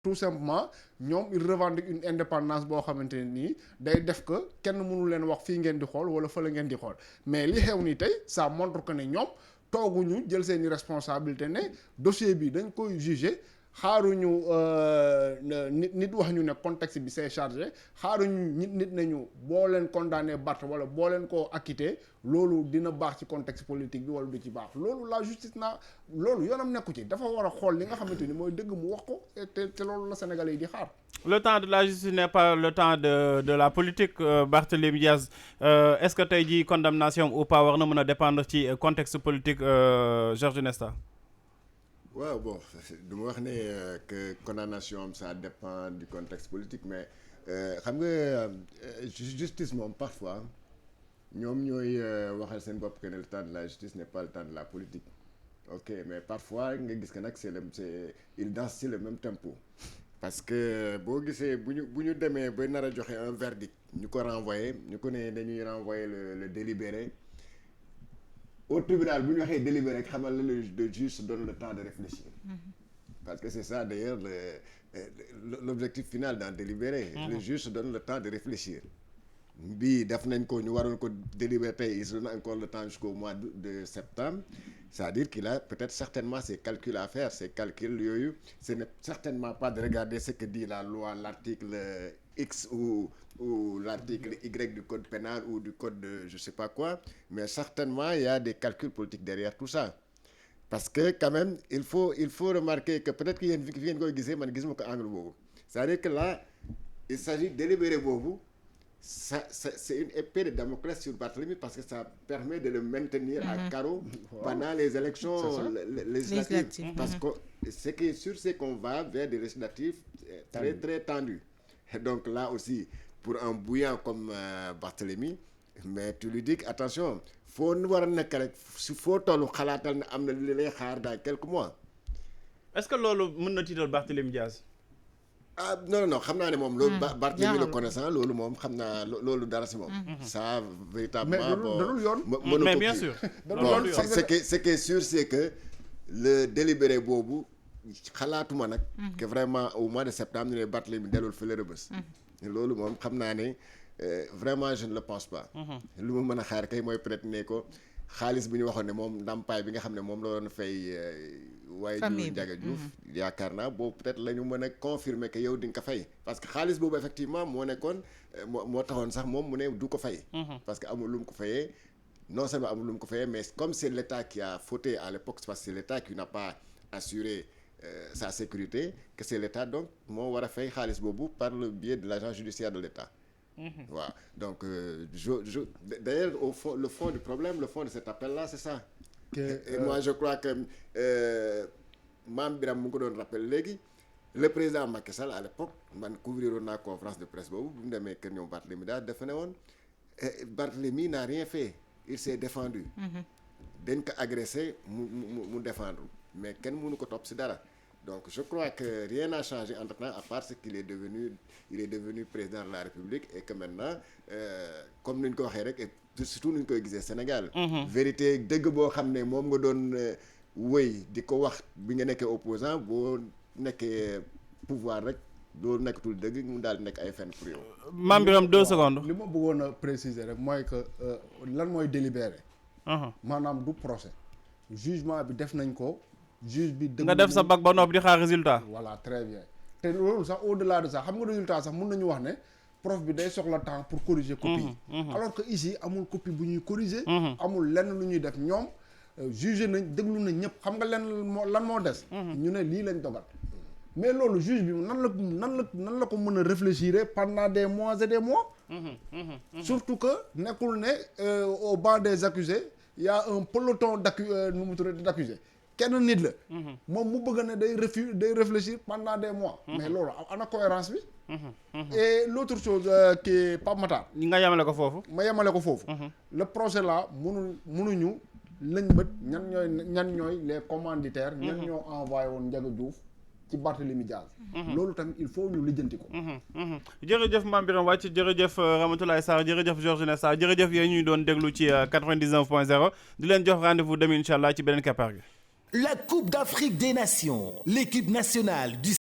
tout simplement ñoom ils revendiquent une indépendance boo xamante ne nii day def que kenn mënu leen wax fii ngeen di xool wala fële ngeen di xool mais li xew ni tey ça montre que ne ñoom tooguñu jël seeni responsabilité ne dossier bi dañ koy juger xaaruñu nit wax ñu ne contexte bi c'est chargé xaaruñu nit nañu boo leen condamné Barth wala boo leen ko acquitté loolu dina baax ci contexte politique bi wala du ci baax loolu la justice loolu yoonam nekku ci dafa war a xool li nga xamante ni mooy dëgg mu wax ko te loolu la Sénégalais yi di xaar. Le temps de la justice n'est pas le temps de la politique. Barthélémy Diaz, est-ce que tey jii condamnation ou pas war na mën a dépendre ci contexte politique Georges Nesta? waaw bon du ma wax ne que condamnation ça dépend du contexte politique mais xam nga justice moom parfois ñoom ñooy waxal seen bopp que ne le temps de la justice n'est pas le temps de la politique ok mais parfois nga gis que nag il danse ci le même tempo parce que boo gisee bu ñu demee ba nar a joxe un verdict ñu ko renvoyer ñu ko ne dañuy renvoyer le délibéré au tribunal bu ñu waxee délibéré rek xamal la le juge se donne le temps de réfléchir parce que c'est ça d'ailleurs l'objectif final d'un délibéré le juge se donne le temps de réfléchir bii def nañ ko ñu waroon ko délibérer tey il se donne encore le temps jusqu'au mois de septembre c'est-à-dire qu'il a peut-être certainement ses calculs à faire ces calculs yooyu ce n'est certainement pas de regarder ce que dit la loi l'article X ou l'article Y du code pénal ou du code de je sais pas quoi mais certainement il y a des calculs politiques derrière tout ça parce que quand même il faut remarquer que peut-être que yéen fi ngeen koy gisee man gisuma ko angle boobu c'est-à-dire que là il s'agit délibéré boobu c'est une épée de Damoclès sur Barthélémy parce que ça permet de le maintenir à carreau pendant les élections législatives parce que ce qui est sûr c'est qu'on va vers des législatives très très tendues et donc là aussi pour un bouillant comme Barthélémy mais tu lui dis que attention foo war a nekk rek si foo tollu xalaatal ne am na li lay xaar dans quelques mois. Est-ce que loolu mën na tiital Barthélémy Diaz? ah non xam naa ne moom loolu Barthélémy le connaissant loolu moom xam naa loolu dara si moom ça véritablement bon mais bien sûr bon ce qui est sûr c'est que le délibéré boobu xalaatuma nag que vraiment au mois de septembre ñu ne Barthélémy delul fële Rebeuss loolu moom xam naa ne vraiment je ne le pense pas lu ma mën a xaar kay mooy peut-être ne ko xaalis bi ñu waxoon ne moom ndàmpaay bi nga xam ne moom la doon fay waaye ju Ndiaga Diouf yaakaar naa boobu peut-être la ñu mën a confirmer que yow di nga ko fay parce que xaalis boobu effectivement moo nekkoon moo taxoon sax moom mu ne du ko fay parce que amul lu mu ko fayee non seulement amul lu mu ko fayee mais comme c'est l'État qui a fauté à l'époque parce que c'est l'État qui n'a pas assuré sa sécurité que c'est l'État donc moo war a fay xaalis boobu par le biais de l'agent judiciaire de l'État waaw donc d'ailleurs au fond le fond du problème le fond de cet appel là c'est ça et moi je crois que Mame Birame mu ngi ko doon rappel léegi le président Macky Sall à l'époque man couvrir woon naa conférence de presse boobu bu mu demee kër ñoom Barthélémy daal dafa ne woon Barthélémy n'a rien fait il s'est défendu dañ ko agressé mu défendre mais kenn mënu ko topp ci dara donc je crois que rien n'a changé entre-temps à part ce qu'il est devenu président de la République et que maintenant comme ni ñu ko waxee rek et surtout ni ñu koy gisee Sénégal vérité dëgg boo xam ne moom nga doon wëy di ko wax bi nga nekkee opposant boo nekkee pouvoir rek doo nekkatul dëgg mu daal di nekk ay fen pour yow. Mame Birame 2 secondes. li ma bëggoon a préciser rek mooy que lan mooy délibéré maanaam du procès jugement bi def nañ ko juge bi dëgg nga def sa bac ba noppi di xaar résultat. voilà très bien te loolu sax au delà de ça xam nga résultat sax mën nañu wax ne prof bi day soxla temps pour corriger copie yi alors que ici amul copie bu ñuy corriger amul lenn lu ñuy def ñoom juge nañ déglu nañ ñëpp xam nga lan moo des ñu ne lii lañ dogal mais loolu juge bi nan la ko mën a réfléchir pendant des mois et des mois surtout que nekkul ne au banc des accusés il y a un peloton d'accusés kenn nit la moom mu bëgg ne day réfléchir pendant des mois mais loolu ana cohérence bi et l'autre chose qui Pape Matar nga yemale ko foofu ma yemale ko foofu le projet là mënuñu lañ bët ñan ñooy les commanditaires ñan ñoo envoyé woon Ndiaga Diouf ci Barthélémy Diaz loolu tamit il faut ñu lijjanti ko jërëjëf Mame Birame Wathie jërëjëf Ramatoulaye Sarr jërëjëf Georges Nesta jërëjëf yéen ñuy doon déglu ci 99.0 di leen jox rendez-vous demain incha allah ci beneen keppaar gi. La Coupe d'Afrique des Nations, l'équipe nationale du